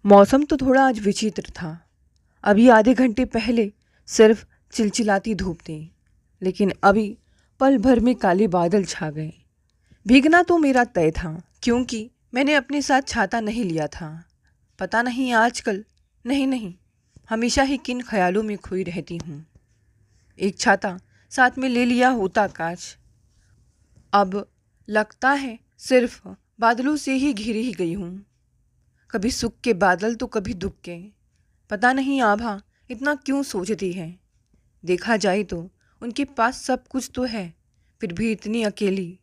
मौसम तो थोड़ा आज विचित्र था। अभी आधे घंटे पहले सिर्फ चिलचिलाती धूप थी, लेकिन अभी पल भर में काले बादल छा गए। भीगना तो मेरा तय था, क्योंकि मैंने अपने साथ छाता नहीं लिया था। पता नहीं आजकल, नहीं, हमेशा ही किन ख्यालों में खोई रहती हूँ। एक छाता साथ में ले लिया होता काश। अब लगता है सिर्फ बादलों से ही घिरी ही गई हूँ। कभी सुख के बादल तो कभी दुख के। पता नहीं आभा इतना क्यों सोचती है। देखा जाए तो उनके पास सब कुछ तो है, फिर भी इतनी अकेली।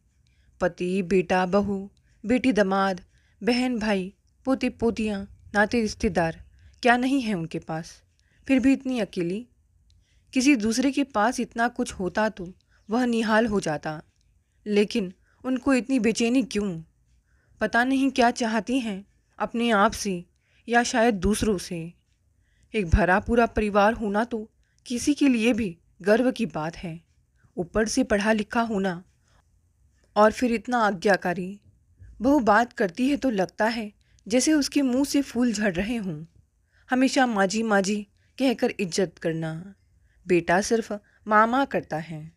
पति, बेटा, बहू, बेटी, दामाद, बहन, भाई, पोते पोतियाँ, नाते रिश्तेदार, क्या नहीं है उनके पास, फिर भी इतनी अकेली। किसी दूसरे के पास इतना कुछ होता तो वह निहाल हो जाता, लेकिन उनको इतनी बेचैनी क्यों? पता नहीं क्या चाहती हैं अपने आप से या शायद दूसरों से। एक भरा पूरा परिवार होना तो किसी के लिए भी गर्व की बात है। ऊपर से पढ़ा लिखा होना और फिर इतना आज्ञाकारी। बहू बात करती है तो लगता है जैसे उसके मुंह से फूल झड़ रहे हों। हमेशा माजी माजी कहकर इज्जत करना। बेटा सिर्फ मामा करता है।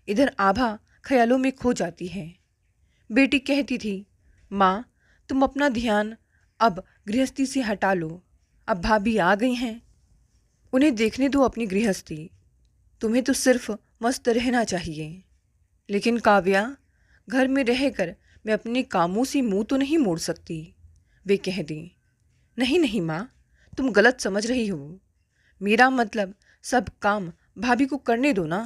इधर आभा ख्यालों में खो जाती है। बेटी कहती थी, माँ तुम अपना ध्यान अब गृहस्थी से हटा लो। अब भाभी आ गई हैं, उन्हें देखने दो अपनी गृहस्थी। तुम्हें तो सिर्फ मस्त रहना चाहिए। लेकिन काव्या, घर में रहकर मैं अपने कामों से मुंह तो नहीं मोड़ सकती। वे कह दी, नहीं माँ, तुम गलत समझ रही हो। मेरा मतलब सब काम भाभी को करने दो ना।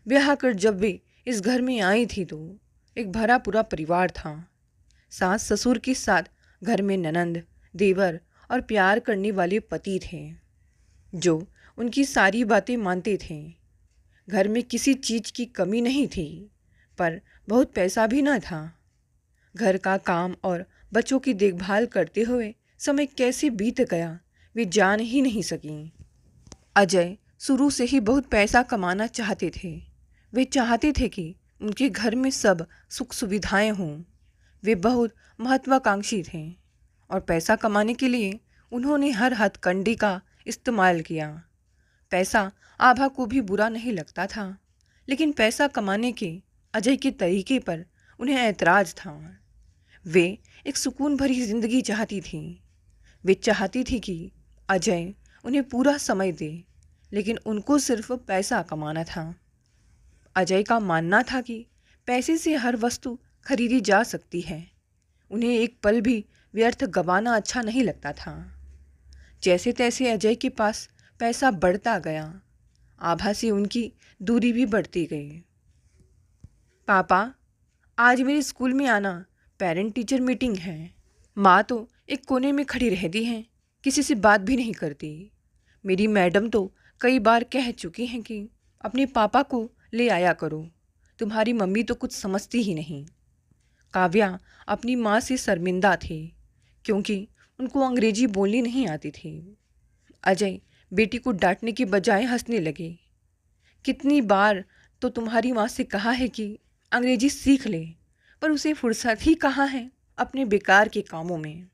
ब्याह कर जब वे इस घर में आई थी तो एक भरा पूरा परिवार था। सास ससुर के साथ घर में ननंद, देवर और प्यार करने वाले पति थे, जो उनकी सारी बातें मानते थे। घर में किसी चीज़ की कमी नहीं थी, पर बहुत पैसा भी न था। घर का काम और बच्चों की देखभाल करते हुए समय कैसे बीत गया वे जान ही नहीं सकीं। अजय शुरू से ही बहुत पैसा कमाना चाहते थे। वे चाहते थे कि उनके घर में सब सुख सुविधाएं हों। वे बहुत महत्वाकांक्षी थे और पैसा कमाने के लिए उन्होंने हर हथकंडे का इस्तेमाल किया। पैसा आभा को भी बुरा नहीं लगता था, लेकिन पैसा कमाने के अजय के तरीके पर उन्हें ऐतराज़ था। वे एक सुकून भरी जिंदगी चाहती थी। वे चाहती थी कि अजय उन्हें पूरा समय दे, लेकिन उनको सिर्फ पैसा कमाना था। अजय का मानना था कि पैसे से हर वस्तु खरीदी जा सकती है। उन्हें एक पल भी व्यर्थ गंवाना अच्छा नहीं लगता था। जैसे तैसे अजय के पास पैसा बढ़ता गया, आभा से उनकी दूरी भी बढ़ती गई। पापा, आज मेरे स्कूल में आना, पेरेंट टीचर मीटिंग है। माँ तो एक कोने में खड़ी रहती हैं, किसी से बात भी नहीं करती। मेरी मैडम तो कई बार कह चुकी हैं कि अपने पापा को ले आया करो, तुम्हारी मम्मी तो कुछ समझती ही नहीं। काव्या अपनी माँ से शर्मिंदा थी, क्योंकि उनको अंग्रेजी बोलनी नहीं आती थी। अजय बेटी को डांटने की बजाय हंसने लगे। कितनी बार तो तुम्हारी माँ से कहा है कि अंग्रेजी सीख ले, पर उसे फुर्सत ही कहाँ है अपने बेकार के कामों में।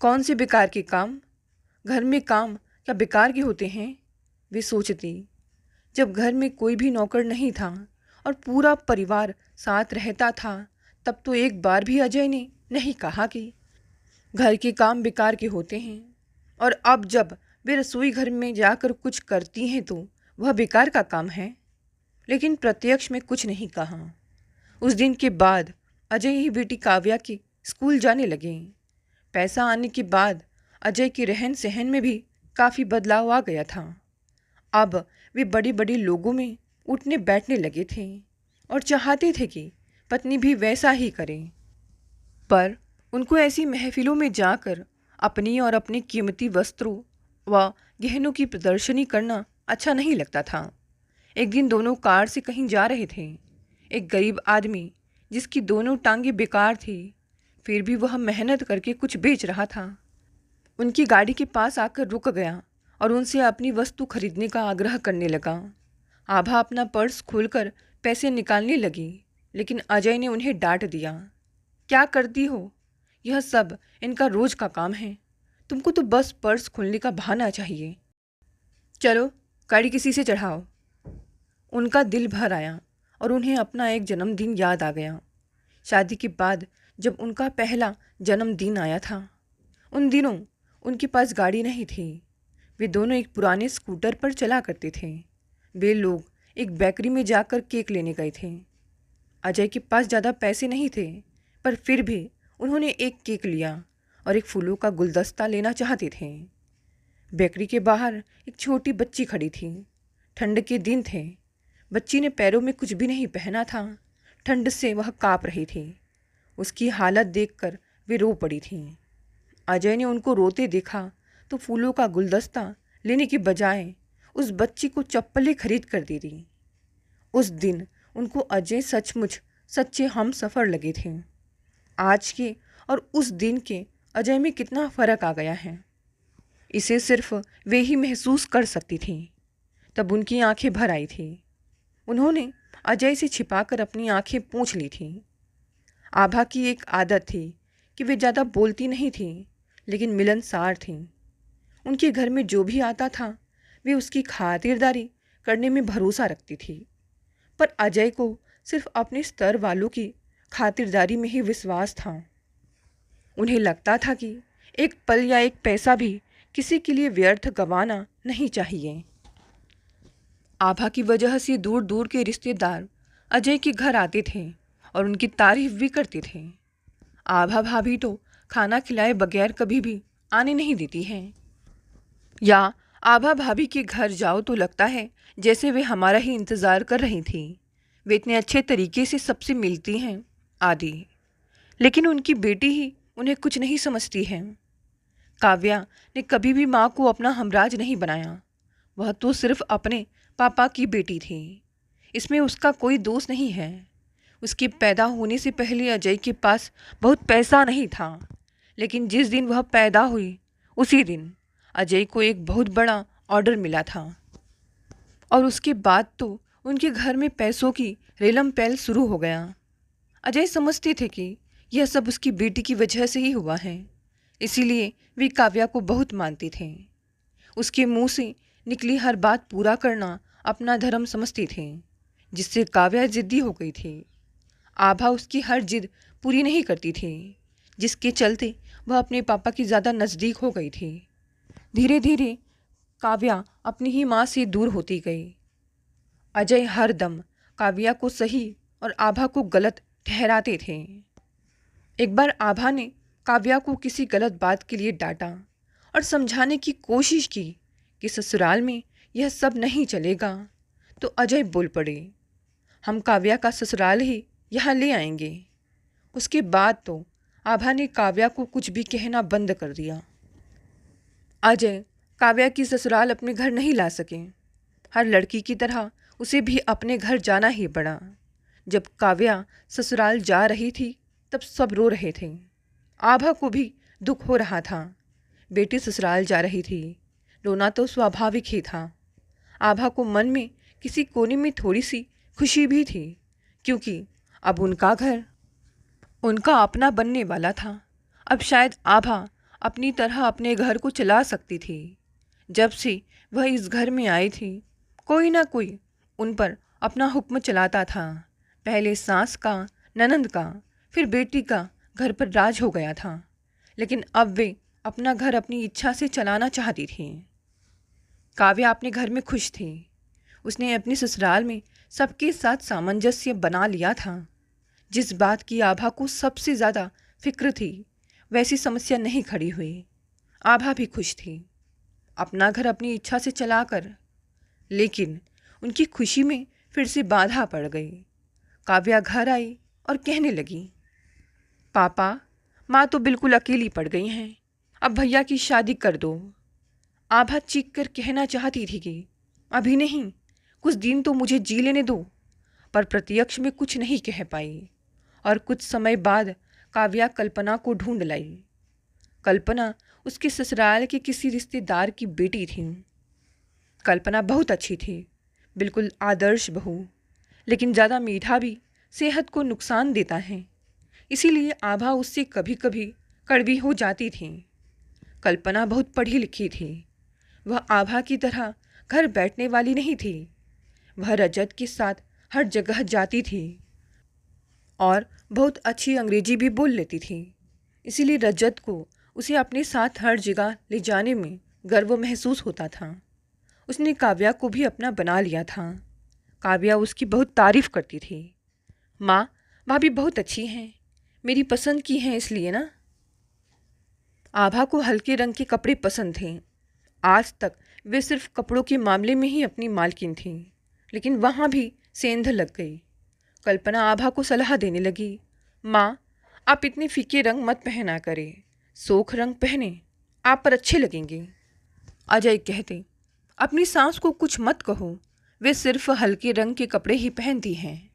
कौन से बेकार के काम? घर में काम क्या बेकार के होते हैं? वे सोचती। जब घर में कोई भी नौकर नहीं था और पूरा परिवार साथ रहता था, तब तो एक बार भी अजय ने नहीं कहा कि घर के काम बेकार के होते हैं। और अब जब वे रसोई घर में जाकर कुछ करती हैं तो वह बेकार का काम है। लेकिन प्रत्यक्ष में कुछ नहीं कहा। उस दिन के बाद अजय ही बेटी काव्या के स्कूल जाने लगे। पैसा आने के बाद अजय के रहन सहन में भी काफ़ी बदलाव आ गया था। अब वे बड़े बड़े लोगों में उठने बैठने लगे थे और चाहते थे कि पत्नी भी वैसा ही करे। पर उनको ऐसी महफिलों में जाकर अपनी और अपने कीमती वस्त्रों व गहनों की प्रदर्शनी करना अच्छा नहीं लगता था। एक दिन दोनों कार से कहीं जा रहे थे। एक गरीब आदमी जिसकी दोनों टांगें बेकार थी, फिर भी वह मेहनत करके कुछ बेच रहा था, उनकी गाड़ी के पास आकर रुक गया और उनसे अपनी वस्तु खरीदने का आग्रह करने लगा। आभा अपना पर्स खोलकर पैसे निकालने लगी, लेकिन अजय ने उन्हें डांट दिया। क्या करती हो? यह सब इनका रोज का काम है। तुमको तो बस पर्स खोलने का बहाना चाहिए। चलो गाड़ी किसी से चढ़ाओ। उनका दिल भर आया और उन्हें अपना एक जन्मदिन याद आ गया। शादी के बाद जब उनका पहला जन्मदिन आया था, उन दिनों उनके पास गाड़ी नहीं थी। वे दोनों एक पुराने स्कूटर पर चला करते थे। वे लोग एक बेकरी में जाकर केक लेने गए थे। अजय के पास ज़्यादा पैसे नहीं थे, पर फिर भी उन्होंने एक केक लिया और एक फूलों का गुलदस्ता लेना चाहते थे। बेकरी के बाहर एक छोटी बच्ची खड़ी थी। ठंड के दिन थे। बच्ची ने पैरों में कुछ भी नहीं पहना था। ठंड से वह काँप रही थी। उसकी हालत देखकर वे रो पड़ी थी। अजय ने उनको रोते देखा तो फूलों का गुलदस्ता लेने के बजाय उस बच्ची को चप्पलें खरीद कर दे दी। उस दिन उनको अजय सचमुच सच्चे हम सफ़र लगे थे। आज के और उस दिन के अजय में कितना फ़र्क आ गया है, इसे सिर्फ वे ही महसूस कर सकती थी। तब उनकी आंखें भर आई थी। उन्होंने अजय से छिपाकर अपनी आंखें पोंछ ली थी। आभा की एक आदत थी कि वे ज़्यादा बोलती नहीं थी, लेकिन मिलनसार थी। उनके घर में जो भी आता था वे उसकी खातिरदारी करने में भरोसा रखती थी। पर अजय को सिर्फ अपने स्तर वालों की खातिरदारी में ही विश्वास था। उन्हें लगता था कि एक पल या एक पैसा भी किसी के लिए व्यर्थ गंवाना नहीं चाहिए। आभा की वजह से दूर दूर के रिश्तेदार अजय के घर आते थे और उनकी तारीफ भी करते थे। आभा भाभी तो खाना खिलाए बगैर कभी भी आने नहीं देती हैं। या आभा भाभी के घर जाओ तो लगता है जैसे वे हमारा ही इंतज़ार कर रही थी। वे इतने अच्छे तरीके से सबसे मिलती हैं आदि। लेकिन उनकी बेटी ही उन्हें कुछ नहीं समझती है। काव्या ने कभी भी माँ को अपना हमराज नहीं बनाया। वह तो सिर्फ अपने पापा की बेटी थी। इसमें उसका कोई दोष नहीं है। उसके पैदा होने से पहले अजय के पास बहुत पैसा नहीं था, लेकिन जिस दिन वह पैदा हुई उसी दिन अजय को एक बहुत बड़ा ऑर्डर मिला था और उसके बाद तो उनके घर में पैसों की रेलम पैल शुरू हो गया। अजय समझते थे कि यह सब उसकी बेटी की वजह से ही हुआ है, इसीलिए वे काव्या को बहुत मानते थे। उसके मुंह से निकली हर बात पूरा करना अपना धर्म समझते थे, जिससे काव्या जिद्दी हो गई थी। आभा उसकी हर जिद पूरी नहीं करती थी, जिसके चलते वह अपने पापा की ज़्यादा नज़दीक हो गई थी। धीरे धीरे काव्या अपनी ही माँ से दूर होती गई। अजय हर दम काव्या को सही और आभा को गलत ठहराते थे। एक बार आभा ने काव्या को किसी गलत बात के लिए डांटा और समझाने की कोशिश की कि ससुराल में यह सब नहीं चलेगा, तो अजय बोल पड़े, हम काव्या का ससुराल ही यहाँ ले आएंगे। उसके बाद तो आभा ने काव्या को कुछ भी कहना बंद कर दिया। अजय काव्या की ससुराल अपने घर नहीं ला सके। हर लड़की की तरह उसे भी अपने घर जाना ही पड़ा। जब काव्या ससुराल जा रही थी तब सब रो रहे थे। आभा को भी दुख हो रहा था। बेटी ससुराल जा रही थी, रोना तो स्वाभाविक ही था। आभा को मन में किसी कोने में थोड़ी सी खुशी भी थी, क्योंकि अब उनका घर उनका अपना बनने वाला था। अब शायद आभा अपनी तरह अपने घर को चला सकती थी। जब से वह इस घर में आई थी, कोई ना कोई उन पर अपना हुक्म चलाता था। पहले सास का, ननंद का, फिर बेटी का घर पर राज हो गया था, लेकिन अब वे अपना घर अपनी इच्छा से चलाना चाहती थी। काव्या अपने घर में खुश थी। उसने अपने ससुराल में सबके साथ सामंजस्य बना लिया था। जिस बात की आभा को सबसे ज़्यादा फिक्र थी, वैसी समस्या नहीं खड़ी हुई। आभा भी खुश थी अपना घर अपनी इच्छा से चलाकर, लेकिन उनकी खुशी में फिर से बाधा पड़ गई। काव्या घर आई और कहने लगी, पापा, माँ तो बिल्कुल अकेली पड़ गई हैं, अब भैया की शादी कर दो। आभा चीख कर कहना चाहती थी कि अभी नहीं, कुछ दिन तो मुझे जी लेने दो, पर प्रत्यक्ष में कुछ नहीं कह पाई। और कुछ समय बाद काव्या कल्पना को ढूंढ लाई। कल्पना उसके ससुराल के किसी रिश्तेदार की बेटी थी। कल्पना बहुत अच्छी थी, बिल्कुल आदर्श बहू, लेकिन ज़्यादा मीठा भी सेहत को नुकसान देता है, इसीलिए आभा उससे कभी कभी कड़वी हो जाती थी। कल्पना बहुत पढ़ी लिखी थी। वह आभा की तरह घर बैठने वाली नहीं थी। वह रजत के साथ हर जगह जाती थी और बहुत अच्छी अंग्रेजी भी बोल लेती थी। इसीलिए रजत को उसे अपने साथ हर जगह ले जाने में गर्व महसूस होता था। उसने काव्या को भी अपना बना लिया था। काव्या उसकी बहुत तारीफ करती थी। माँ, भाभी बहुत अच्छी हैं, मेरी पसंद की हैं इसलिए ना। आभा को हल्के रंग के कपड़े पसंद थे। आज तक वे सिर्फ कपड़ों के मामले में ही अपनी मालकिन थी, लेकिन वहाँ भी सेंध लग गई। कल्पना आभा को सलाह देने लगी, माँ, आप इतने फीके रंग मत पहना करें, सोख रंग पहने, आप पर अच्छे लगेंगे। अजय कहते, अपनी सास को कुछ मत कहो, वे सिर्फ हल्के रंग के कपड़े ही पहनती हैं।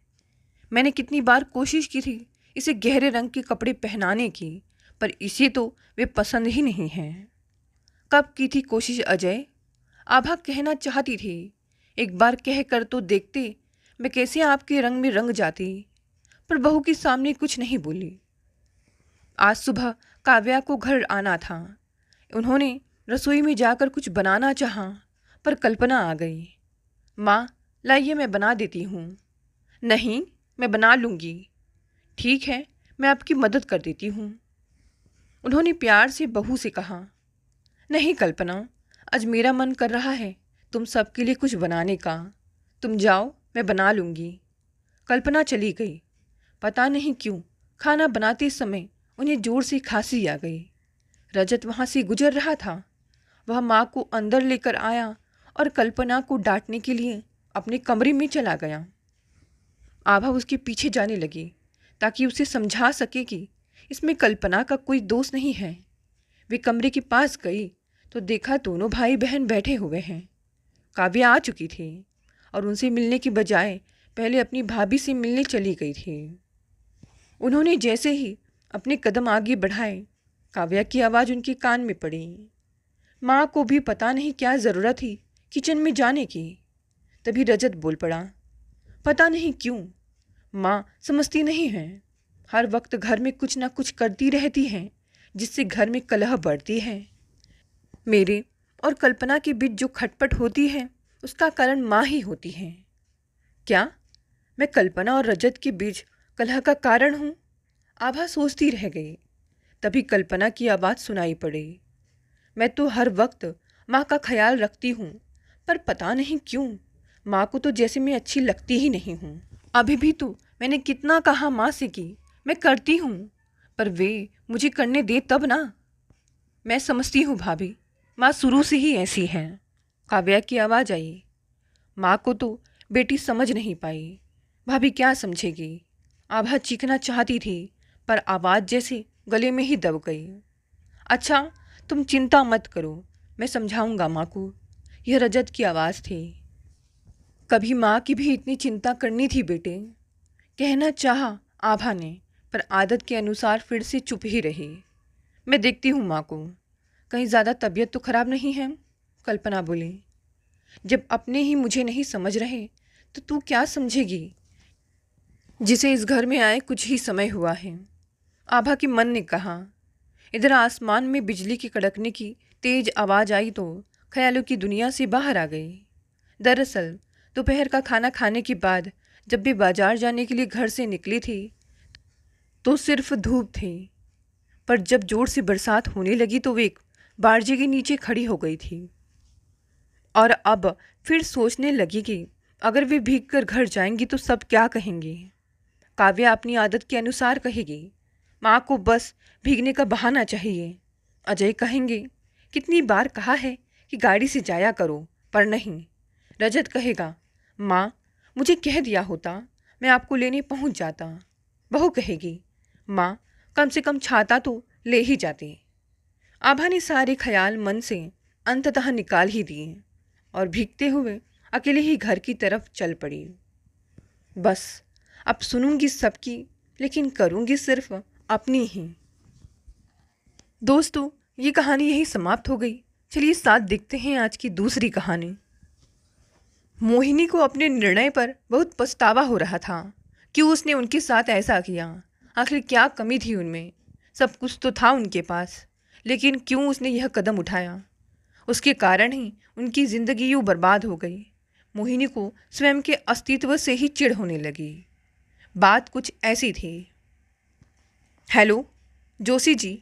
मैंने कितनी बार कोशिश की थी इसे गहरे रंग के कपड़े पहनाने की, पर इसे तो वे पसंद ही नहीं हैं। कब की थी कोशिश अजय? आभा कहना चाहती थी, एक बार कह कर तो देखते, मैं कैसे आपके रंग में रंग जाती, पर बहू के सामने कुछ नहीं बोली। आज सुबह काव्या को घर आना था। उन्होंने रसोई में जाकर कुछ बनाना चाहा, पर कल्पना आ गई। माँ, लाइए मैं बना देती हूँ। नहीं, मैं बना लूँगी। ठीक है, मैं आपकी मदद कर देती हूँ। उन्होंने प्यार से बहू से कहा। नहीं कल्पना, आज मेरा मन कर रहा है तुम सबके लिए कुछ बनाने का। तुम जाओ, मैं बना लूँगी। कल्पना चली गई। पता नहीं क्यों खाना बनाते समय उन्हें जोर से खांसी आ गई। रजत वहाँ से गुजर रहा था। वह माँ को अंदर लेकर आया और कल्पना को डांटने के लिए अपने कमरे में चला गया। आभा उसके पीछे जाने लगी ताकि उसे समझा सके कि इसमें कल्पना का कोई दोष नहीं है। वे कमरे के पास गई तो देखा दोनों भाई बहन बैठे हुए हैं। काव्या आ चुकी थी और उनसे मिलने की बजाय पहले अपनी भाभी से मिलने चली गई थी। उन्होंने जैसे ही अपने कदम आगे बढ़ाए, काव्या की आवाज़ उनके कान में पड़ी। माँ को भी पता नहीं क्या ज़रूरत थी किचन में जाने की। तभी रजत बोल पड़ा, पता नहीं क्यों माँ समझती नहीं हैं, हर वक्त घर में कुछ ना कुछ करती रहती हैं जिससे घर में कलह बढ़ती है। मेरे और कल्पना के बीच जो खटपट होती है उसका कारण माँ ही होती है। क्या मैं कल्पना और रजत के बीच कलह का कारण हूँ? आभा सोचती रह गई। तभी कल्पना की आवाज़ सुनाई पड़ी, मैं तो हर वक्त माँ का ख्याल रखती हूँ, पर पता नहीं क्यों माँ को तो जैसे मैं अच्छी लगती ही नहीं हूँ। अभी भी तो मैंने कितना कहा माँ से कि मैं करती हूँ, पर वे मुझे करने दे तब ना। मैं समझती हूँ भाभी, माँ शुरू से ही ऐसी हैं। काव्या की आवाज़ आई। माँ को तो बेटी समझ नहीं पाई, भाभी क्या समझेगी। आभा चीखना चाहती थी पर आवाज़ जैसे गले में ही दब गई। अच्छा, तुम चिंता मत करो, मैं समझाऊंगा माँ को। यह रजत की आवाज़ थी। कभी माँ की भी इतनी चिंता करनी थी बेटे, कहना चाहा आभा ने, पर आदत के अनुसार फिर से चुप ही रही। मैं देखती हूँ माँ को, कहीं ज़्यादा तबीयत तो खराब नहीं है, कल्पना बोली। जब अपने ही मुझे नहीं समझ रहे तो तू क्या समझेगी, जिसे इस घर में आए कुछ ही समय हुआ है, आभा के मन ने कहा। इधर आसमान में बिजली के कड़कने की तेज आवाज़ आई तो ख्यालों की दुनिया से बाहर आ गई। दरअसल दोपहर का खाना खाने के बाद जब भी बाजार जाने के लिए घर से निकली थी तो सिर्फ धूप थी, पर जब जोर से बरसात होने लगी तो वे एक बारजे के नीचे खड़ी हो गई थी और अब फिर सोचने लगी कि अगर वे भीग कर घर जाएंगी तो सब क्या कहेंगे। काव्या अपनी आदत के अनुसार कहेगी, माँ को बस भीगने का बहाना चाहिए। अजय कहेंगे, कितनी बार कहा है कि गाड़ी से जाया करो, पर नहीं। रजत कहेगा, माँ मुझे कह दिया होता, मैं आपको लेने पहुँच जाता। बहू कहेगी, माँ कम से कम छाता तो ले ही जाते। आभा ने सारे ख्याल मन से अंततः निकाल ही दिए और भीगते हुए अकेले ही घर की तरफ चल पड़ी। बस अब सुनूंगी सबकी, लेकिन करूंगी सिर्फ अपनी ही। दोस्तों, ये कहानी यही समाप्त हो गई। चलिए साथ देखते हैं आज की दूसरी कहानी। मोहिनी को अपने निर्णय पर बहुत पछतावा हो रहा था। क्यों उसने उनके साथ ऐसा किया? आखिर क्या कमी थी उनमें? सब कुछ तो था उनके पास, लेकिन क्यों उसने यह कदम उठाया? उसके कारण ही उनकी जिंदगी यूँ बर्बाद हो गई। मोहिनी को स्वयं के अस्तित्व से ही चिढ़ होने लगी। बात कुछ ऐसी थी। हेलो जोशी जी।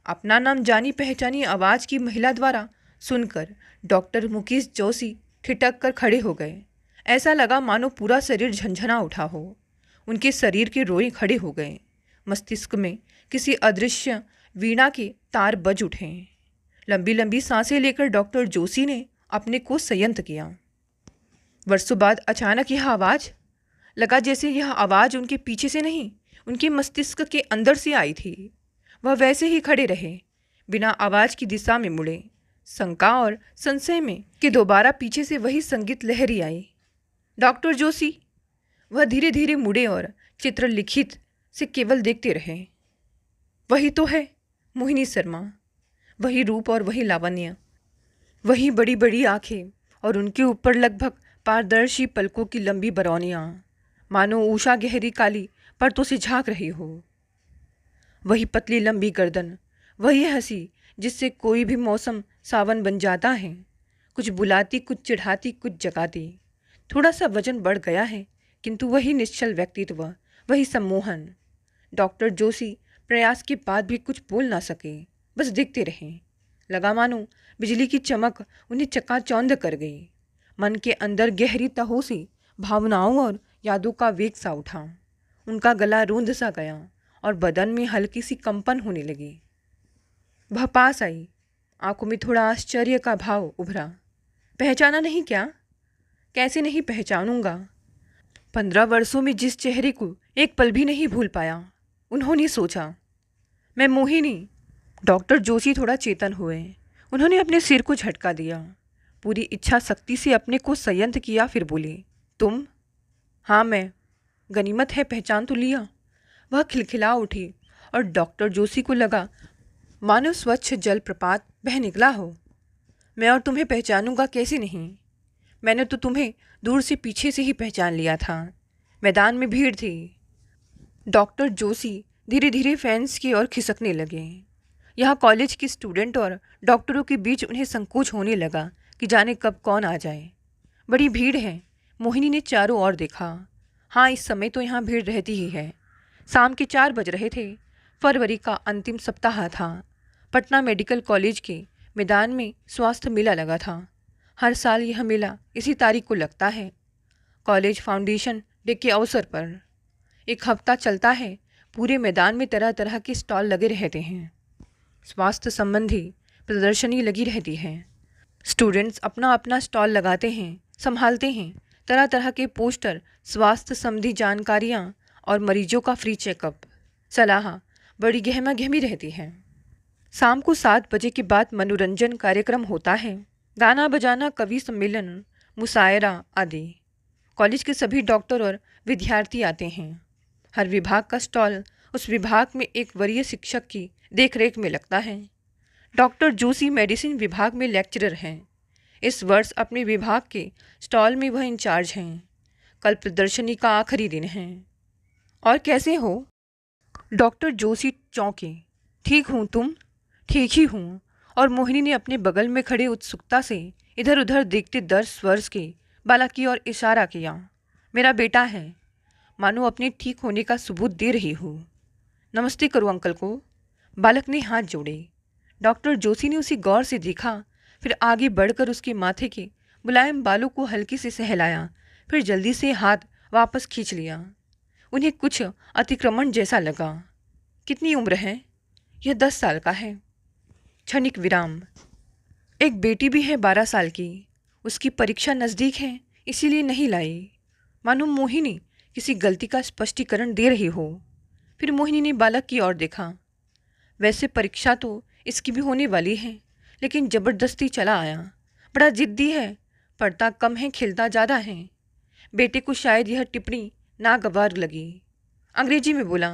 अपना नाम जानी पहचानी आवाज़ की महिला द्वारा सुनकर डॉक्टर मुकेश जोशी ठिठक कर खड़े हो गए। ऐसा लगा मानो पूरा शरीर झंझना उठा हो। उनके शरीर के रोए खड़े हो गए। मस्तिष्क में किसी अदृश्य वीणा के तार बज उठे। लंबी लंबी सांसें लेकर डॉक्टर जोशी ने अपने को संयत किया। वर्षों बाद अचानक यह आवाज़, लगा जैसे यह आवाज़ उनके पीछे से नहीं, उनके मस्तिष्क के अंदर से आई थी। वह वैसे ही खड़े रहे, बिना आवाज़ की दिशा में मुड़े। शंका और संशय में कि दोबारा पीछे से वही संगीत लहरी आई। डॉक्टर जोशी। वह धीरे धीरे मुड़े और चित्र लिखित से केवल देखते रहे। वही तो है मोहिनी शर्मा, वही रूप और वही लावण्य, वही बड़ी बड़ी आंखें और उनके ऊपर लगभग पारदर्शी पलकों की लंबी बरौनियाँ, मानो उषा गहरी काली परतों से झांक रही हो। वही पतली लंबी गर्दन, वही हंसी जिससे कोई भी मौसम सावन बन जाता है, कुछ बुलाती, कुछ चिढ़ाती, कुछ जगाती। थोड़ा सा वजन बढ़ गया है, किंतु वही निश्चल व्यक्तित्व, वही सम्मोहन। डॉक्टर जोशी प्रयास के बाद भी कुछ बोल ना सके, बस देखते रहे। लगा मानो बिजली की चमक उन्हें चकाचौंध कर गई। मन के अंदर गहरी तहों से भावनाओं और यादों का वेग सा उठा। उनका गला रूंध सा गया और बदन में हल्की सी कंपन होने लगी। वह पास आई, आंखों में थोड़ा आश्चर्य का भाव उभरा। पहचाना नहीं क्या? कैसे नहीं पहचानूंगा? 15 वर्षों में जिस चेहरे को एक पल भी नहीं भूल पाया। उन्होंने सोचा, मैं मोहिनी। डॉक्टर जोशी थोड़ा चेतन हुए। उन्होंने अपने सिर को झटका दिया, पूरी इच्छा शक्ति से अपने को संयत किया, फिर बोले, तुम? हाँ मैं। गनीमत है, पहचान तो लिया। वह खिलखिला उठी और डॉक्टर जोशी को लगा मानो स्वच्छ जल प्रपात बह निकला हो। मैं और तुम्हें पहचानूंगा कैसे नहीं? मैंने तो तुम्हें दूर से पीछे से ही पहचान लिया था। मैदान में भीड़ थी। डॉक्टर जोशी धीरे धीरे फैंस की ओर खिसकने लगे। यहाँ कॉलेज के स्टूडेंट और डॉक्टरों के बीच उन्हें संकोच होने लगा कि जाने कब कौन आ जाए। बड़ी भीड़ है। मोहिनी ने चारों ओर देखा। हाँ, इस समय तो यहाँ भीड़ रहती ही है। शाम के 4 बज रहे थे। फरवरी का अंतिम सप्ताह था। पटना मेडिकल कॉलेज के मैदान में स्वास्थ्य मेला लगा था। हर साल यह मेला इसी तारीख को लगता है, कॉलेज फाउंडेशन डे के अवसर पर। 1 हफ्ता चलता है। पूरे मैदान में तरह तरह के स्टॉल लगे रहते हैं। स्वास्थ्य संबंधी प्रदर्शनी लगी रहती है। स्टूडेंट्स अपना अपना स्टॉल लगाते हैं, संभालते हैं। तरह तरह के पोस्टर, स्वास्थ्य संबंधी जानकारियाँ और मरीजों का फ्री चेकअप, सलाह बड़ी गहमा गहमी रहती है। शाम को 7 बजे के बाद मनोरंजन कार्यक्रम होता है। गाना बजाना, कवि सम्मेलन, मुशायरा आदि। कॉलेज के सभी डॉक्टर और विद्यार्थी आते हैं। हर विभाग का स्टॉल उस विभाग में एक वरीय शिक्षक की देखरेख में लगता है। डॉक्टर जोशी मेडिसिन विभाग में लेक्चरर हैं। इस वर्ष अपने विभाग के स्टॉल में वह इंचार्ज हैं। कल प्रदर्शनी का आखिरी दिन है। और कैसे हो? डॉक्टर जोशी चौंके। ठीक हूँ, तुम? ठीक ही हूँ। और मोहिनी ने अपने बगल में खड़े उत्सुकता से इधर उधर देखते 10 वर्ष के बालक की ओर इशारा किया। मेरा बेटा है, मानो अपने ठीक होने का सबूत दे रही हूँ। नमस्ते करो अंकल को। बालक ने हाथ जोड़े। डॉक्टर जोशी ने उसे गौर से देखा, फिर आगे बढ़कर उसके माथे के मुलायम बालों को हल्के से सहलाया, फिर जल्दी से हाथ वापस खींच लिया। उन्हें कुछ अतिक्रमण जैसा लगा। कितनी उम्र है? यह 10 साल का है। क्षणिक विराम। एक बेटी भी है 12 साल की। उसकी परीक्षा नज़दीक है, इसीलिए नहीं लाई। मानो मोहिनी किसी गलती का स्पष्टीकरण दे रही हो। फिर मोहिनी ने बालक की ओर देखा। वैसे परीक्षा तो इसकी भी होने वाली है, लेकिन ज़बरदस्ती चला आया। बड़ा जिद्दी है, पढ़ता कम है, खेलता ज़्यादा है। बेटे को शायद यह टिप्पणी नागवार लगी। अंग्रेजी में बोला,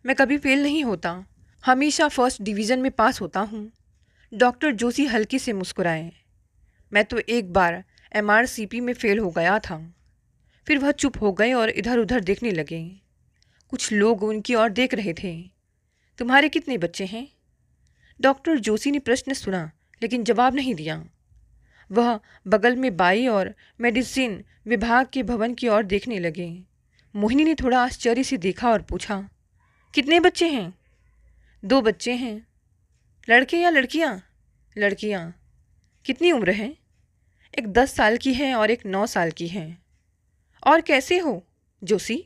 मैं कभी फेल नहीं होता, हमेशा फर्स्ट डिवीज़न में पास होता हूँ। डॉक्टर जोशी हल्के से मुस्कुराए। मैं तो एक बार MRCP में फ़ेल हो गया था। फिर वह चुप हो गए और इधर उधर देखने लगे। कुछ लोग उनकी ओर देख रहे थे। तुम्हारे कितने बच्चे हैं? डॉक्टर जोशी ने प्रश्न सुना लेकिन जवाब नहीं दिया। वह बगल में बाई और मेडिसिन विभाग के भवन की ओर देखने लगे। मोहिनी ने थोड़ा आश्चर्य से देखा और पूछा, कितने बच्चे हैं? 2 बच्चे हैं। लड़के या लड़कियां? लड़कियां। कितनी उम्र है? एक 10 साल की है और एक 9 साल की है। और कैसे हो जोशी?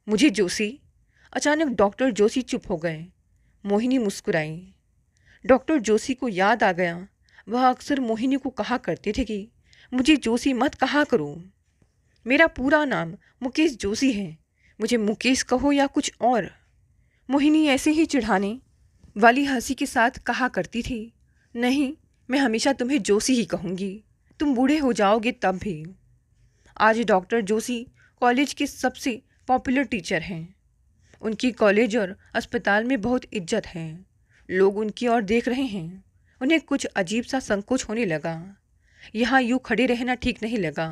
मुझे जोशी? अचानक डॉक्टर जोशी चुप हो गए। मोहिनी मुस्कुराई। डॉक्टर जोशी को याद आ गया, वह अक्सर मोहिनी को कहा करते थे कि मुझे जोशी मत कहा करो। मेरा पूरा नाम मुकेश जोशी है, मुझे मुकेश कहो या कुछ और। मोहिनी ऐसे ही चिढ़ाने वाली हंसी के साथ कहा करती थी, नहीं, मैं हमेशा तुम्हें जोशी ही कहूँगी, तुम बूढ़े हो जाओगे तब भी। आज डॉक्टर जोशी कॉलेज के सबसे पॉपुलर टीचर हैं। उनकी कॉलेज और अस्पताल में बहुत इज्जत है। लोग उनकी ओर देख रहे हैं। उन्हें कुछ अजीब सा संकोच होने लगा। यहाँ यूँ खड़े रहना ठीक नहीं लगा।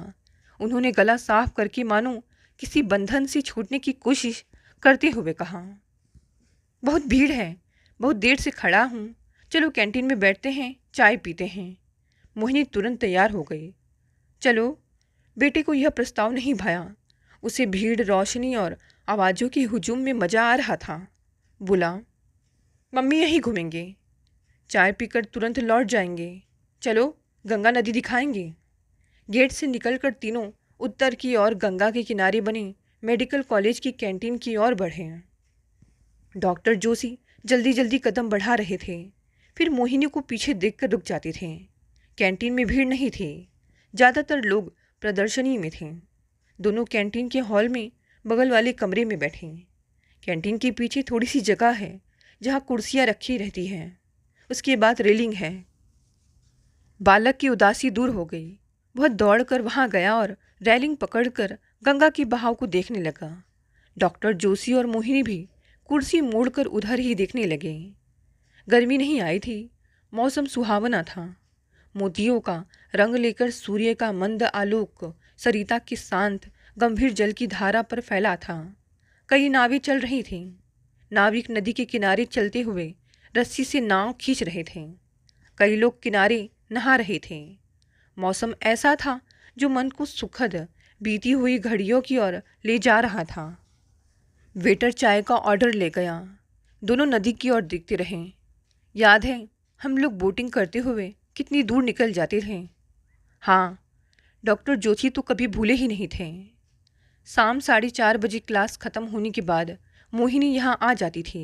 उन्होंने गला साफ करके मानो किसी बंधन से छूटने की कोशिश करते हुए कहा, बहुत भीड़ है, बहुत देर से खड़ा हूँ, चलो कैंटीन में बैठते हैं, चाय पीते हैं। मोहिनी तुरंत तैयार हो गई। चलो। बेटे को यह प्रस्ताव नहीं भाया। उसे भीड़, रोशनी और आवाज़ों के हुजूम में मज़ा आ रहा था। बोला, मम्मी यहीं घूमेंगे, चाय पीकर तुरंत लौट जाएंगे। चलो गंगा नदी दिखाएंगे। गेट से निकलकर तीनों उत्तर की ओर गंगा के किनारे बने मेडिकल कॉलेज की कैंटीन की ओर बढ़े। डॉक्टर जोशी जल्दी जल्दी कदम बढ़ा रहे थे, फिर मोहिनी को पीछे देखकर रुक जाते थे। कैंटीन में भीड़ नहीं थी, ज़्यादातर लोग प्रदर्शनी में थे। दोनों कैंटीन के हॉल में बगल वाले कमरे में बैठे। कैंटीन के पीछे थोड़ी सी जगह है जहाँ कुर्सियाँ रखी रहती हैं, उसके बाद रेलिंग है। बालक की उदासी दूर हो गई। वह दौड़कर वहाँ गया और रेलिंग पकड़कर गंगा के बहाव को देखने लगा। डॉक्टर जोशी और मोहिनी भी कुर्सी मोड़कर उधर ही देखने लगे। गर्मी नहीं आई थी, मौसम सुहावना था। मोतियों का रंग लेकर सूर्य का मंद आलोक सरिता के शांत गंभीर जल की धारा पर फैला था। कई नावें चल रही थीं। नाविक नदी के किनारे चलते हुए रस्सी से नाव खींच रहे थे। कई लोग किनारे नहा रहे थे। मौसम ऐसा था जो मन को सुखद बीती हुई घड़ियों की ओर ले जा रहा था। वेटर चाय का ऑर्डर ले गया। दोनों नदी की ओर देखते रहे। याद है हम लोग बोटिंग करते हुए कितनी दूर निकल जाते थे। हाँ, डॉक्टर जोशी तो कभी भूले ही नहीं थे। शाम 4:30 बजे क्लास ख़त्म होने के बाद मोहिनी यहाँ आ जाती थी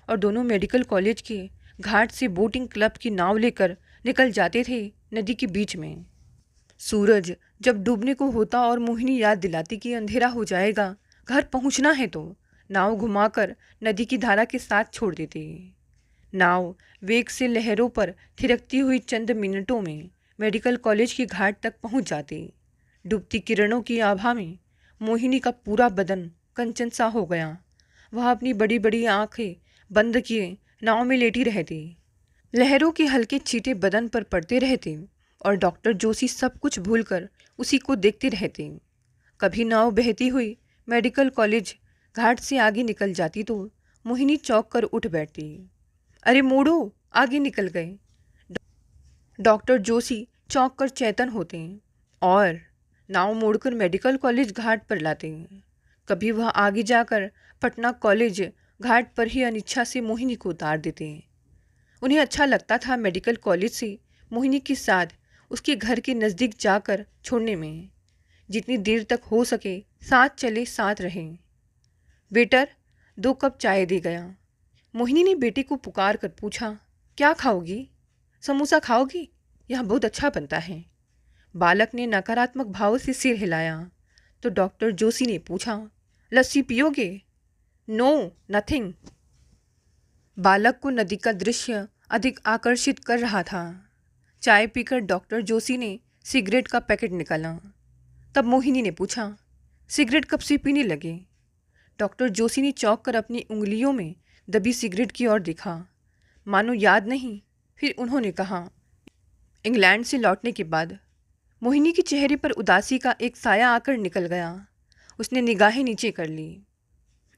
और दोनों मेडिकल कॉलेज के घाट से बोटिंग क्लब की नाव लेकर निकल जाते थे नदी के बीच में। सूरज जब डूबने को होता और मोहिनी याद दिलाती कि अंधेरा हो जाएगा, घर पहुँचना है, तो नाव घुमाकर नदी की धारा के साथ छोड़ देते। नाव वेग से लहरों पर थिरकती हुई चंद मिनटों में मेडिकल कॉलेज के घाट तक पहुँच जाती। डूबती किरणों की आभा में मोहिनी का पूरा बदन कंचन सा हो गया। वह अपनी बड़ी बड़ी आंखें बंद किए नाव में लेटी रहती। लहरों के हल्के छींटे बदन पर पड़ते रहते और डॉक्टर जोशी सब कुछ भूलकर उसी को देखते रहते। कभी नाव बहती हुई मेडिकल कॉलेज घाट से आगे निकल जाती तो मोहिनी चौंक कर उठ बैठती। अरे मोड़ो, आगे निकल गए। डॉक्टर जोशी चौंक कर चेतन होते और नाव मोड़कर मेडिकल कॉलेज घाट पर लाते। कभी वह आगे जाकर पटना कॉलेज घाट पर ही अनिच्छा से मोहिनी को उतार देते। उन्हें अच्छा लगता था मेडिकल कॉलेज से मोहिनी के साथ उसके घर के नज़दीक जाकर छोड़ने में। जितनी देर तक हो सके साथ चले, साथ रहें। वेटर 2 कप चाय दे गया। मोहिनी ने बेटे को पुकार कर पूछा, क्या खाओगी? समोसा खाओगी? यहाँ बहुत अच्छा बनता है। बालक ने नकारात्मक भाव से सिर हिलाया तो डॉक्टर जोशी ने पूछा, लस्सी पियोगे? No, nothing. बालक को नदी का दृश्य अधिक आकर्षित कर रहा था। चाय पीकर डॉक्टर जोशी ने सिगरेट का पैकेट निकाला। तब मोहिनी ने पूछा, सिगरेट कब से पीने लगे? डॉक्टर जोशी ने चौंक कर अपनी उंगलियों में दबी सिगरेट की ओर देखा, मानो याद नहीं। फिर उन्होंने कहा, इंग्लैंड से लौटने के बाद। मोहिनी के चेहरे पर उदासी का एक साया आकर निकल गया। उसने निगाहें नीचे कर ली।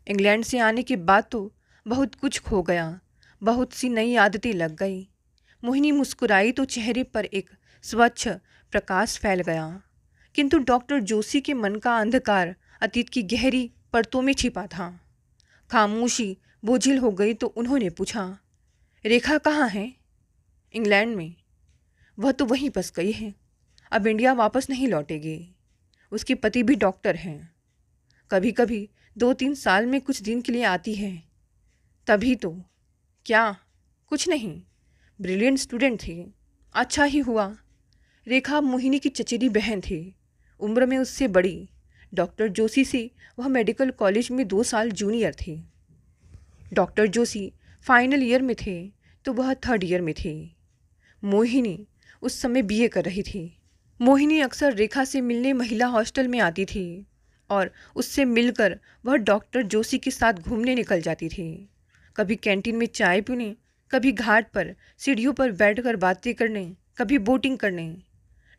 इंग्लैंड से आने के बाद तो बहुत कुछ खो गया, बहुत सी नई आदतें लग गई। मोहिनी मुस्कुराई तो चेहरे पर एक स्वच्छ प्रकाश फैल गया, किंतु डॉक्टर जोशी के मन का अंधकार अतीत की गहरी परतों में छिपा था। खामोशी बोझिल हो गई तो उन्होंने पूछा, रेखा कहाँ है? इंग्लैंड में। वह तो वहीं फंस गई है, अब इंडिया वापस नहीं लौटेगी। उसके पति भी डॉक्टर हैं। कभी कभी 2-3 साल में कुछ दिन के लिए आती है, तभी तो। क्या? कुछ नहीं, ब्रिलियंट स्टूडेंट थी। अच्छा ही हुआ। रेखा मोहिनी की चचेरी बहन थी, उम्र में उससे बड़ी। डॉक्टर जोशी से वह मेडिकल कॉलेज में 2 साल जूनियर थी। डॉक्टर जोशी फाइनल ईयर में थे तो वह 3rd ईयर में थी। मोहिनी उस समय बीए कर रही थी। मोहिनी अक्सर रेखा से मिलने महिला हॉस्टल में आती थी और उससे मिलकर वह डॉक्टर जोशी के साथ घूमने निकल जाती थी। कभी कैंटीन में चाय पीने, कभी घाट पर सीढ़ियों पर बैठकर बातें करने, कभी बोटिंग करने।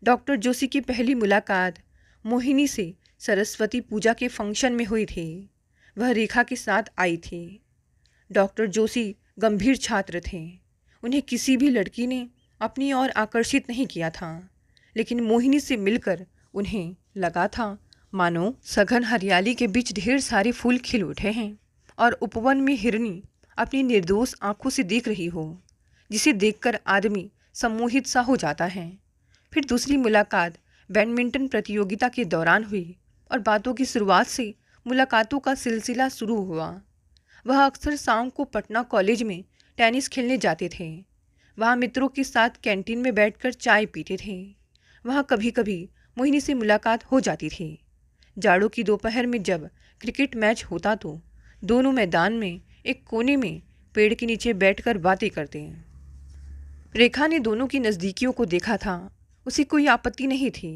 डॉक्टर जोशी की पहली मुलाकात मोहिनी से सरस्वती पूजा के फंक्शन में हुई थी। वह रेखा के साथ आई थी। डॉक्टर जोशी गंभीर छात्र थे। उन्हें किसी भी लड़की ने अपनी ओर आकर्षित नहीं किया था, लेकिन मोहिनी से मिलकर उन्हें लगा था मानो सघन हरियाली के बीच ढेर सारे फूल खिल उठे हैं और उपवन में हिरनी अपनी निर्दोष आंखों से देख रही हो, जिसे देखकर आदमी सम्मोहित सा हो जाता है। फिर दूसरी मुलाकात बैडमिंटन प्रतियोगिता के दौरान हुई और बातों की शुरुआत से मुलाकातों का सिलसिला शुरू हुआ। वह अक्सर शाम को पटना कॉलेज में टेनिस खेलने जाते थे। वहाँ मित्रों के साथ कैंटीन में बैठकर चाय पीते थे। वहाँ कभी कभी मोहिनी से मुलाकात हो जाती थी। जाड़ों की दोपहर में जब क्रिकेट मैच होता तो दोनों मैदान में एक कोने में पेड़ के नीचे बैठकर बातें करते हैं। रेखा ने दोनों की नज़दीकियों को देखा था। उसे कोई आपत्ति नहीं थी।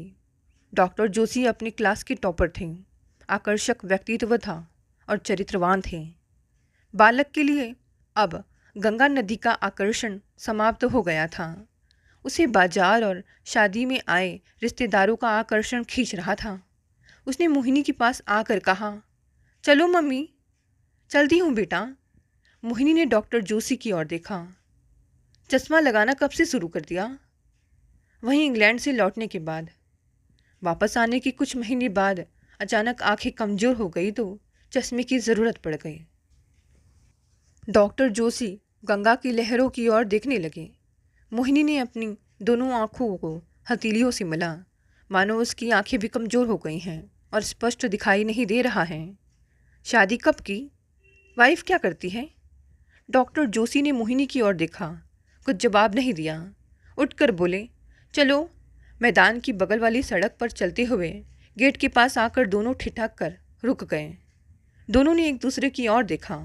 डॉक्टर जोशी अपने क्लास के टॉपर थे, आकर्षक व्यक्तित्व था और चरित्रवान थे। बालक के लिए अब गंगा नदी का आकर्षण समाप्त हो गया था। उसे बाजार और शादी में आए रिश्तेदारों का आकर्षण खींच रहा था। उसने मोहिनी के पास आकर कहा, चलो मम्मी। चलती हूँ बेटा। मोहिनी ने डॉक्टर जोशी की ओर देखा। चश्मा लगाना कब से शुरू कर दिया? वहीं इंग्लैंड से लौटने के बाद। वापस आने के कुछ महीने बाद अचानक आंखें कमज़ोर हो गई तो चश्मे की ज़रूरत पड़ गई। डॉक्टर जोशी गंगा की लहरों की ओर देखने लगे। मोहिनी ने अपनी दोनों आँखों को हथेलियों से मिला, मानो उसकी आंखें भी कमज़ोर हो गई हैं और स्पष्ट दिखाई नहीं दे रहा है। शादी कब की? वाइफ क्या करती है? डॉक्टर जोशी ने मोहिनी की ओर देखा, कुछ जवाब नहीं दिया। उठकर बोले, चलो। मैदान की बगल वाली सड़क पर चलते हुए गेट के पास आकर दोनों ठिठक कर रुक गए। दोनों ने एक दूसरे की ओर देखा।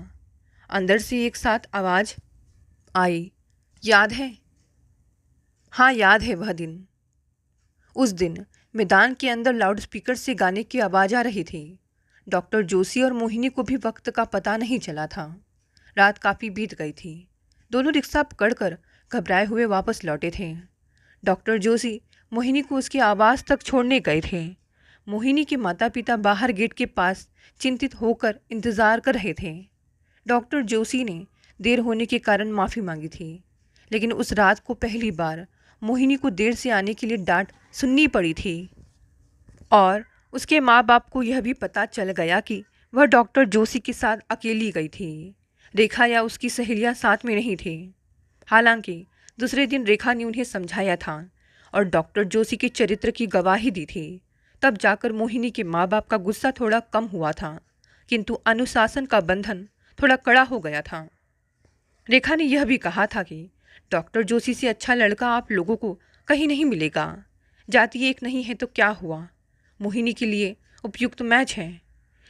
अंदर से एक साथ आवाज़ आई, याद है? हाँ, याद है वह दिन। उस दिन मैदान के अंदर लाउडस्पीकर से गाने की आवाज़ आ रही थी। डॉक्टर जोशी और मोहिनी को भी वक्त का पता नहीं चला था। रात काफ़ी बीत गई थी। दोनों रिक्शा पकड़कर घबराए हुए वापस लौटे थे। डॉक्टर जोशी मोहिनी को उसकी आवाज़ तक छोड़ने गए थे। मोहिनी के माता पिता बाहर गेट के पास चिंतित होकर इंतज़ार कर रहे थे। डॉक्टर जोशी ने देर होने के कारण माफ़ी मांगी थी, लेकिन उस रात को पहली बार मोहिनी को देर से आने के लिए डांट सुननी पड़ी थी और उसके माँ बाप को यह भी पता चल गया कि वह डॉक्टर जोशी के साथ अकेली गई थी। रेखा या उसकी सहेलियाँ साथ में नहीं थी। हालांकि दूसरे दिन रेखा ने उन्हें समझाया था और डॉक्टर जोशी के चरित्र की गवाही दी थी। तब जाकर मोहिनी के माँ बाप का गुस्सा थोड़ा कम हुआ था, किंतु अनुशासन का बंधन थोड़ा कड़ा हो गया था। रेखा ने यह भी कहा था कि डॉक्टर जोशी से अच्छा लड़का आप लोगों को कहीं नहीं मिलेगा। जाति एक नहीं है तो क्या हुआ, मोहिनी के लिए उपयुक्त मैच है।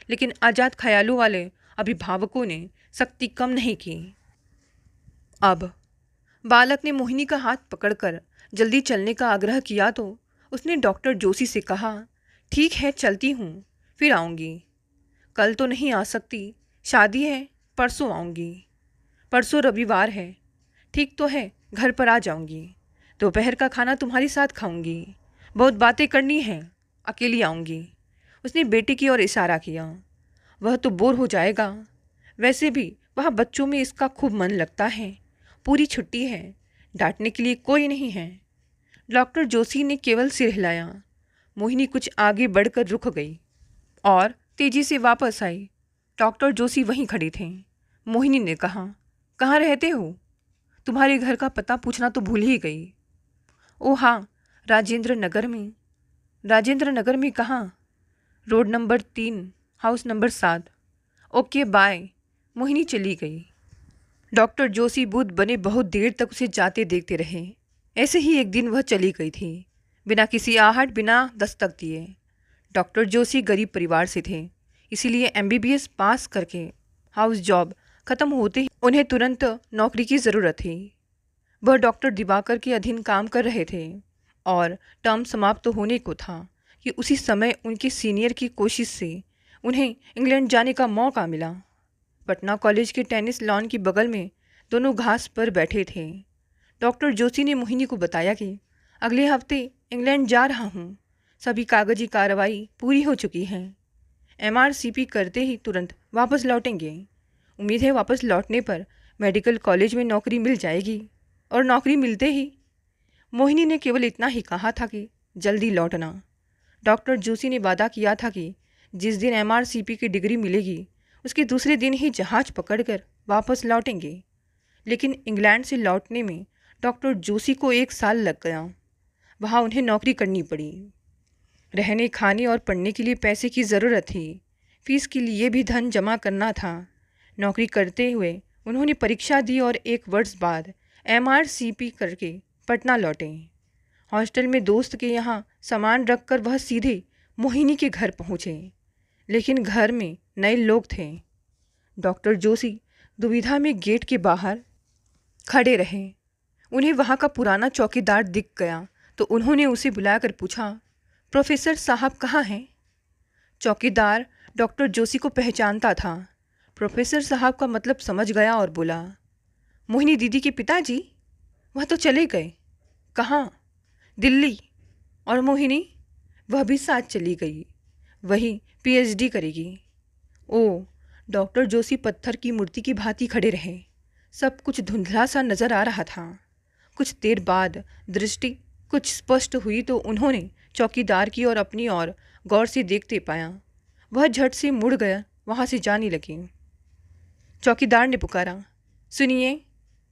लेकिन आज़ाद ख्यालों वाले अभिभावकों ने सख्ती कम नहीं की। अब बालक ने मोहिनी का हाथ पकड़कर जल्दी चलने का आग्रह किया तो उसने डॉक्टर जोशी से कहा, ठीक है चलती हूँ, फिर आऊँगी। कल तो नहीं आ सकती, शादी है, परसों आऊँगी। परसों रविवार है। ठीक तो है, घर पर आ जाऊँगी। दोपहर का खाना तुम्हारे साथ खाऊँगी। बहुत बातें करनी हैं, अकेली आऊँगी। उसने बेटे की ओर इशारा किया। वह तो बोर हो जाएगा, वैसे भी वहाँ बच्चों में इसका खूब मन लगता है। पूरी छुट्टी है, डांटने के लिए कोई नहीं है। डॉक्टर जोशी ने केवल सिर हिलाया। मोहिनी कुछ आगे बढ़कर रुक गई और तेजी से वापस आई। डॉक्टर जोशी वहीं खड़े थे। मोहिनी ने कहा, कहाँ रहते हो? तुम्हारे घर का पता पूछना तो भूल ही गई। ओ हाँ, राजेंद्र नगर में। राजेंद्र नगर में कहाँ? Road number 3, house number 7। Okay bye. Mohini चली गई। डॉक्टर जोशी बुद्ध बने बहुत देर तक उसे जाते देखते रहे। ऐसे ही एक दिन वह चली गई थी, बिना किसी आहट, बिना दस्तक दिए। डॉक्टर जोशी गरीब परिवार से थे, इसीलिए MBBS पास करके हाउस जॉब खत्म होते ही उन्हें तुरंत नौकरी की ज़रूरत थी। वह डॉक्टर दिवाकर के अधीन काम कर रहे थे और टर्म समाप्त होने को था कि उसी समय उनके सीनियर की कोशिश से उन्हें इंग्लैंड जाने का मौका मिला। पटना कॉलेज के टेनिस लॉन के बगल में दोनों घास पर बैठे थे। डॉक्टर जोशी ने मोहिनी को बताया कि अगले हफ्ते इंग्लैंड जा रहा हूँ। सभी कागजी कार्रवाई पूरी हो चुकी है। MRCP करते ही तुरंत वापस लौटेंगे। उम्मीद है वापस लौटने पर मेडिकल कॉलेज में नौकरी मिल जाएगी और नौकरी मिलते ही। मोहिनी ने केवल इतना ही कहा था कि जल्दी लौटना। डॉक्टर जोशी ने वादा किया था कि जिस दिन MRCP की डिग्री मिलेगी उसके दूसरे दिन ही जहाज पकड़कर वापस लौटेंगे। लेकिन इंग्लैंड से लौटने में डॉक्टर जोशी को 1 साल लग गया। वहाँ उन्हें नौकरी करनी पड़ी। रहने, खाने और पढ़ने के लिए पैसे की ज़रूरत थी। फीस के लिए भी धन जमा करना था। नौकरी करते हुए उन्होंने परीक्षा दी और 1 वर्ष बाद MRCP करके पटना लौटे। हॉस्टल में दोस्त के यहाँ सामान रखकर वह सीधे मोहिनी के घर पहुँचे। लेकिन घर में नए लोग थे। डॉक्टर जोशी दुविधा में गेट के बाहर खड़े रहे। उन्हें वहाँ का पुराना चौकीदार दिख गया तो उन्होंने उसे बुलाकर पूछा, प्रोफेसर साहब कहाँ हैं? चौकीदार डॉक्टर जोशी को पहचानता था। प्रोफेसर साहब का मतलब समझ गया और बोला, मोहिनी दीदी के पिताजी? वह तो चले गए। कहाँ? दिल्ली। और मोहिनी? वह भी साथ चली गई। वही PhD करेगी। ओ, डॉक्टर जोशी पत्थर की मूर्ति की भांति खड़े रहे। सब कुछ धुंधला सा नजर आ रहा था। कुछ देर बाद दृष्टि कुछ स्पष्ट हुई तो उन्होंने चौकीदार की और अपनी ओर गौर से देखते पाया। वह झट से मुड़ गया, वहाँ से जाने लगे। चौकीदार ने पुकारा, सुनिए।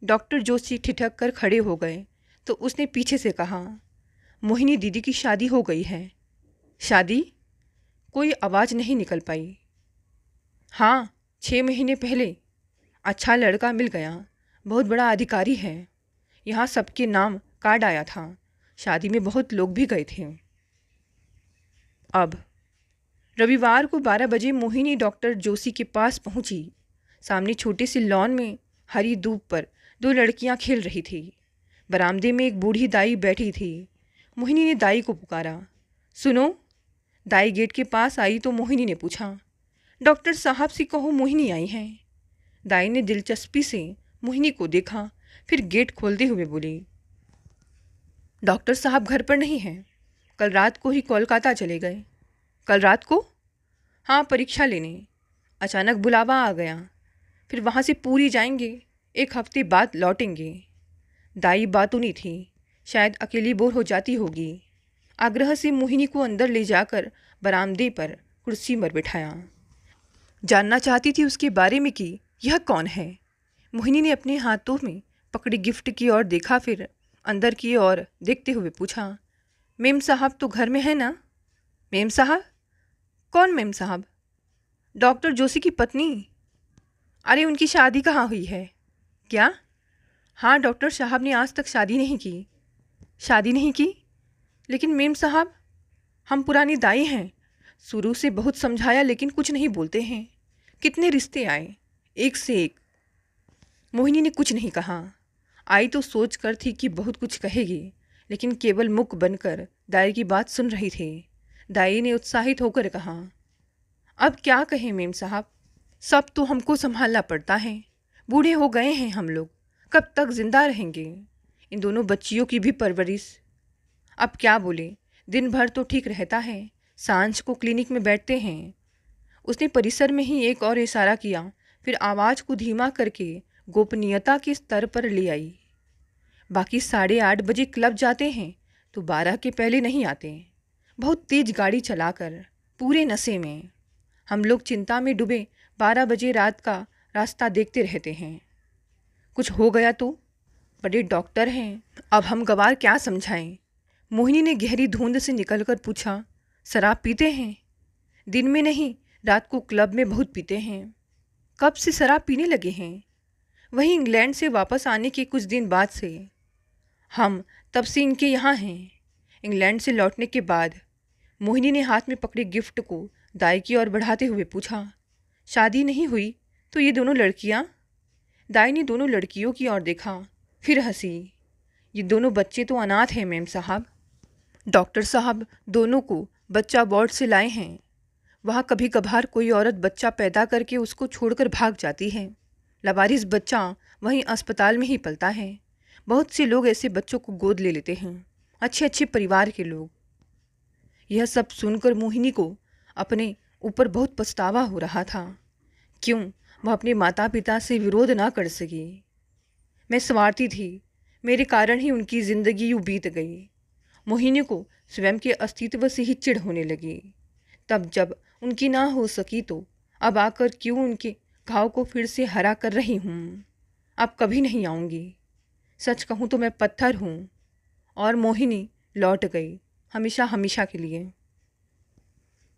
डॉक्टर जोशी ठिठक कर खड़े हो गए तो उसने पीछे से कहा, मोहिनी दीदी की शादी हो गई है। शादी? कोई आवाज़ नहीं निकल पाई। हाँ, 6 महीने पहले। अच्छा लड़का मिल गया, बहुत बड़ा अधिकारी है। यहाँ सबके नाम कार्ड आया था। शादी में बहुत लोग भी गए थे। अब रविवार को 12 बजे मोहिनी डॉक्टर जोशी के पास पहुंची। सामने छोटे से लॉन में हरी धूप पर 2 लड़कियां खेल रही थी। बरामदे में एक बूढ़ी दाई बैठी थी। मोहिनी ने दाई को पुकारा, सुनो। दाई गेट के पास आई तो मोहिनी ने पूछा, डॉक्टर साहब से कहो मोहिनी आई हैं। दाई ने दिलचस्पी से मोहिनी को देखा, फिर गेट खोलते हुए बोली, डॉक्टर साहब घर पर नहीं हैं। कल रात को ही कोलकाता चले गए। कल रात को? हाँ, परीक्षा लेने। अचानक बुलावा आ गया, फिर वहाँ से पूरी जाएंगे। 1 हफ्ते बाद लौटेंगे। दाई बातूनी थी, शायद अकेली बोर हो जाती होगी। आग्रह से मोहिनी को अंदर ले जाकर बरामदे पर कुर्सी पर बिठाया। जानना चाहती थी उसके बारे में कि यह कौन है। मोहिनी ने अपने हाथों में पकड़ी गिफ्ट की ओर देखा, फिर अंदर की ओर देखते हुए पूछा, मेम साहब तो घर में है ना? मेम साहब? कौन मेम साहब? डॉक्टर जोशी की पत्नी। अरे उनकी शादी कहाँ हुई है? क्या? हाँ, डॉक्टर साहब ने आज तक शादी नहीं की। शादी नहीं की? लेकिन मेम साहब, हम पुरानी दाई हैं। शुरू से बहुत समझाया लेकिन कुछ नहीं बोलते हैं। कितने रिश्ते आए, एक से एक। मोहिनी ने कुछ नहीं कहा। आई तो सोच कर थी कि बहुत कुछ कहेगी, लेकिन केवल मुख बनकर दाई की बात सुन रही थी। दाई ने उत्साहित होकर कहा, अब क्या कहें मेम साहब, सब तो हमको संभालना पड़ता है। बूढ़े हो गए हैं हम लोग, कब तक जिंदा रहेंगे? इन दोनों बच्चियों की भी परवरिश। अब क्या बोले, दिन भर तो ठीक रहता है, सांझ को क्लिनिक में बैठते हैं। उसने परिसर में ही एक और इशारा किया, फिर आवाज़ को धीमा करके गोपनीयता के स्तर पर ले आई। बाकी 8:30 बजे क्लब जाते हैं तो 12 के पहले नहीं आते। बहुत तेज गाड़ी चलाकर, पूरे नशे में। हम लोग चिंता में डूबे 12 बजे रात का रास्ता देखते रहते हैं। कुछ हो गया तो बड़े डॉक्टर हैं, अब हम गवार क्या समझाएं। मोहिनी ने गहरी धुंध से निकलकर पूछा, शराब पीते हैं? दिन में नहीं, रात को क्लब में बहुत पीते हैं। कब से शराब पीने लगे हैं? वही इंग्लैंड से वापस आने के कुछ दिन बाद से। हम तब से इनके यहाँ हैं। इंग्लैंड से लौटने के बाद मोहिनी ने हाथ में पकड़े गिफ्ट को दाई की ओर बढ़ाते हुए पूछा, शादी नहीं हुई तो ये दोनों लड़कियाँ? दाई ने दोनों लड़कियों की ओर देखा, फिर हंसी। ये दोनों बच्चे तो अनाथ हैं मेम साहब। डॉक्टर साहब दोनों को बच्चा वार्ड से लाए हैं। वहाँ कभी कभार कोई औरत बच्चा पैदा करके उसको छोड़कर भाग जाती है। लवारिस बच्चा वहीं अस्पताल में ही पलता है। बहुत से लोग ऐसे बच्चों को गोद ले लेते हैं, अच्छे अच्छे परिवार के लोग। यह सब सुनकर मोहिनी को अपने ऊपर बहुत पछतावा हो रहा था। क्यों वह अपने माता पिता से विरोध ना कर सकी। मैं स्वार्थी थी, मेरे कारण ही उनकी ज़िंदगी यूँ बीत गई। मोहिनी को स्वयं के अस्तित्व से ही चिढ़ होने लगी। तब जब उनकी ना हो सकी तो अब आकर क्यों उनके घाव को फिर से हरा कर रही हूँ। अब कभी नहीं आऊँगी। सच कहूँ तो मैं पत्थर हूँ। और मोहिनी लौट गई, हमेशा हमेशा के लिए।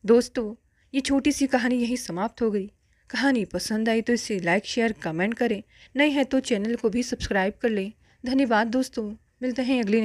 दोस्तों, ये छोटी सी कहानी यहीं समाप्त हो गई। कहानी पसंद आई तो इसे लाइक शेयर कमेंट करें। नए हैं तो चैनल को भी सब्सक्राइब कर लें। धन्यवाद दोस्तों, मिलते हैं अगली